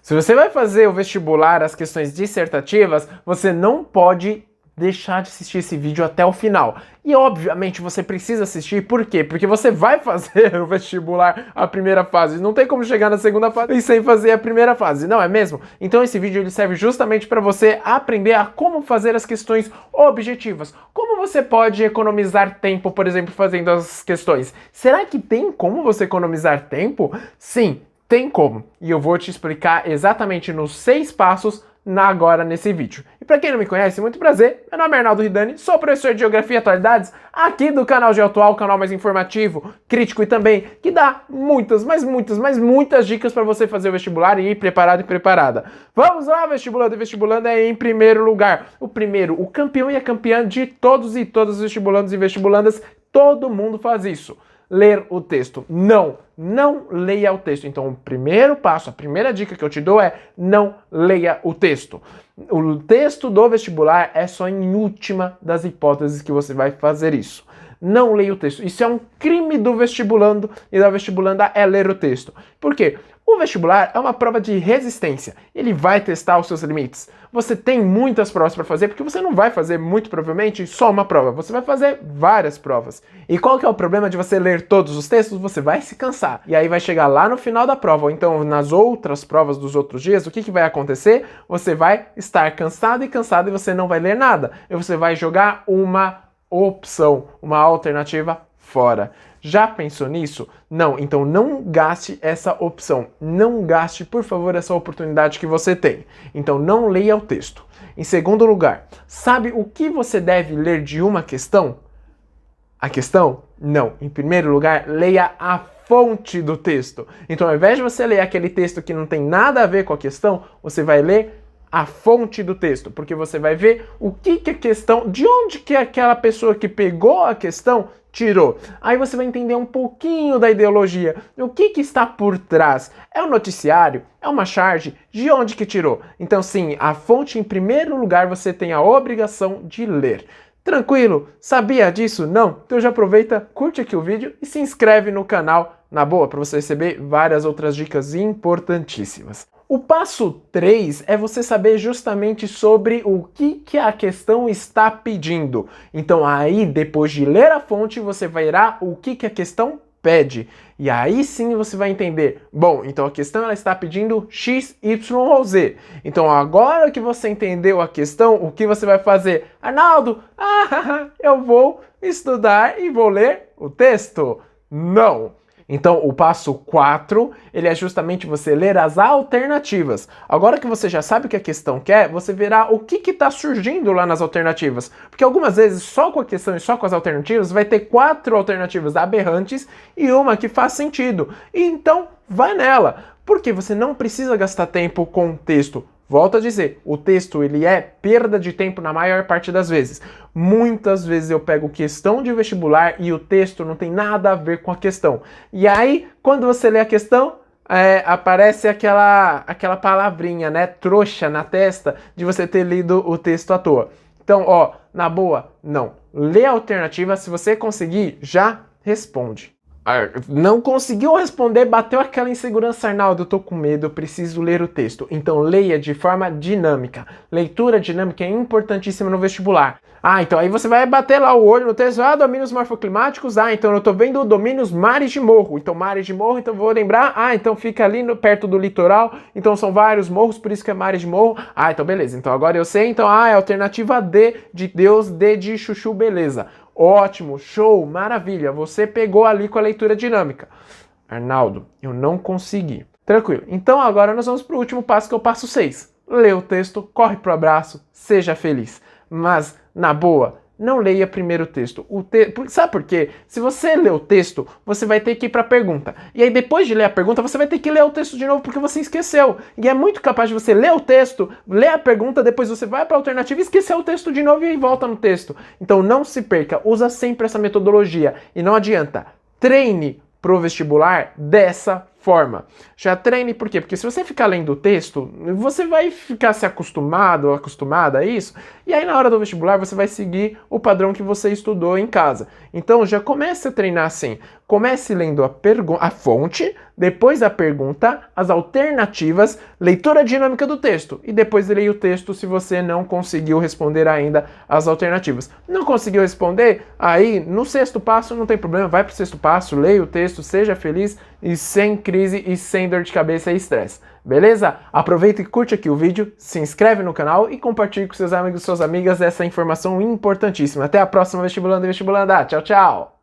Se você vai fazer o vestibular, as questões dissertativas, você não pode deixar de assistir esse vídeo até o final. E obviamente você precisa assistir, por quê? Porque você vai fazer o vestibular, a primeira fase. Não tem como chegar na segunda fase e sem fazer a primeira fase, não é mesmo? Então esse vídeo ele serve justamente para você aprender a como fazer as questões objetivas. Como você pode economizar tempo, por exemplo, fazendo as questões. Será que tem como você economizar tempo? Sim, tem como. E eu vou te explicar exatamente nos 6 passos agora nesse vídeo. E para quem não me conhece, muito prazer, meu nome é Arnaldo Ridani, sou professor de Geografia e Atualidades aqui do canal GeoAtual, o canal mais informativo, crítico e também que dá muitas dicas para você fazer o vestibular e ir preparado e preparada. Vamos lá, vestibulando e vestibulando é em primeiro lugar. O campeão e a campeã de todos e todas os vestibulandos e vestibulandas, todo mundo faz isso. Ler o texto. Não leia o texto. Então, o primeiro passo, a primeira dica que eu te dou é não leia o texto. O texto do vestibular é só em última das hipóteses que você vai fazer isso. Não leia o texto. Isso é um crime do vestibulando e da vestibulanda é ler o texto. Por quê? O vestibular é uma prova de resistência. Ele vai testar os seus limites. Você tem muitas provas para fazer, porque você não vai fazer, muito provavelmente, só uma prova. Você vai fazer várias provas. E qual que é o problema de você ler todos os textos? Você vai se cansar. E aí vai chegar lá no final da prova, ou então nas outras provas dos outros dias, o que vai acontecer? Você vai estar cansado e você não vai ler nada. E você vai jogar uma opção, uma alternativa fora. Já pensou nisso? Não, então não gaste essa opção. Não gaste, por favor, essa oportunidade que você tem. Então não leia o texto. Em segundo lugar, sabe o que você deve ler de uma questão? A questão? Não. Em primeiro lugar, leia a fonte do texto. Então, ao invés de você ler aquele texto que não tem nada a ver com a questão, você vai ler a fonte do texto, porque você vai ver o que a questão, de onde que aquela pessoa que pegou a questão tirou. Aí você vai entender um pouquinho da ideologia, o que está por trás. É um noticiário? É uma charge? De onde que tirou? Então sim, a fonte em primeiro lugar você tem a obrigação de ler. Tranquilo? Sabia disso? Não? Então já aproveita, curte aqui o vídeo e se inscreve no canal, na boa, para você receber várias outras dicas importantíssimas. O passo 3 é você saber justamente sobre o que a questão está pedindo. Então aí, depois de ler a fonte, você verá o que a questão pede. E aí sim você vai entender. Bom, então a questão ela está pedindo X, Y ou Z. Então agora que você entendeu a questão, o que você vai fazer? Arnaldo, eu vou estudar e vou ler o texto. Não! Então, o passo 4, ele é justamente você ler as alternativas. Agora que você já sabe o que a questão quer, você verá o que está surgindo lá nas alternativas. Porque algumas vezes, só com a questão e só com as alternativas, vai ter 4 alternativas aberrantes e uma que faz sentido. E então, vai nela. Porque você não precisa gastar tempo com texto. Volto a dizer, o texto ele é perda de tempo na maior parte das vezes. Muitas vezes eu pego questão de vestibular e o texto não tem nada a ver com a questão. E aí, quando você lê a questão, aparece aquela palavrinha, né, trouxa na testa de você ter lido o texto à toa. Então, ó, na boa, não. Lê a alternativa, se você conseguir, já responde. Não conseguiu responder, bateu aquela insegurança, Arnaldo, eu tô com medo, eu preciso ler o texto. Então leia de forma dinâmica. Leitura dinâmica é importantíssima no vestibular. Então aí você vai bater lá o olho no texto, domínios morfoclimáticos, então eu tô vendo domínios mares de morro. Então mares de morro, então vou lembrar, então fica ali perto do litoral, então são vários morros, por isso que é mares de morro. Então beleza, então agora eu sei, então é a alternativa D de Deus, D de chuchu, beleza. Ótimo, show, maravilha, você pegou ali com a leitura dinâmica. Arnaldo, eu não consegui. Tranquilo, então agora nós vamos para o último passo, que é o passo 6. Lê o texto, corre pro abraço, seja feliz. Mas, na boa, não leia primeiro o texto. Sabe por quê? Se você ler o texto, você vai ter que ir para a pergunta. E aí depois de ler a pergunta, você vai ter que ler o texto de novo porque você esqueceu. E é muito capaz de você ler o texto, ler a pergunta, depois você vai para a alternativa e esquecer o texto de novo e volta no texto. Então não se perca, usa sempre essa metodologia. E não adianta, treine pro vestibular dessa forma. Já treine por quê? Porque se você ficar lendo o texto, você vai ficar se acostumado ou acostumada a isso, e aí na hora do vestibular você vai seguir o padrão que você estudou em casa. Então já comece a treinar assim. Comece lendo a fonte, depois a pergunta, as alternativas, leitura dinâmica do texto. E depois leia o texto se você não conseguiu responder ainda as alternativas. Não conseguiu responder? Aí, no sexto passo, não tem problema, vai para o sexto passo, leia o texto, seja feliz e sem crise e sem dor de cabeça e estresse. Beleza? Aproveita e curte aqui o vídeo, se inscreve no canal e compartilhe com seus amigos e suas amigas essa informação importantíssima. Até a próxima, vestibulando e vestibulanda. Tchau, tchau!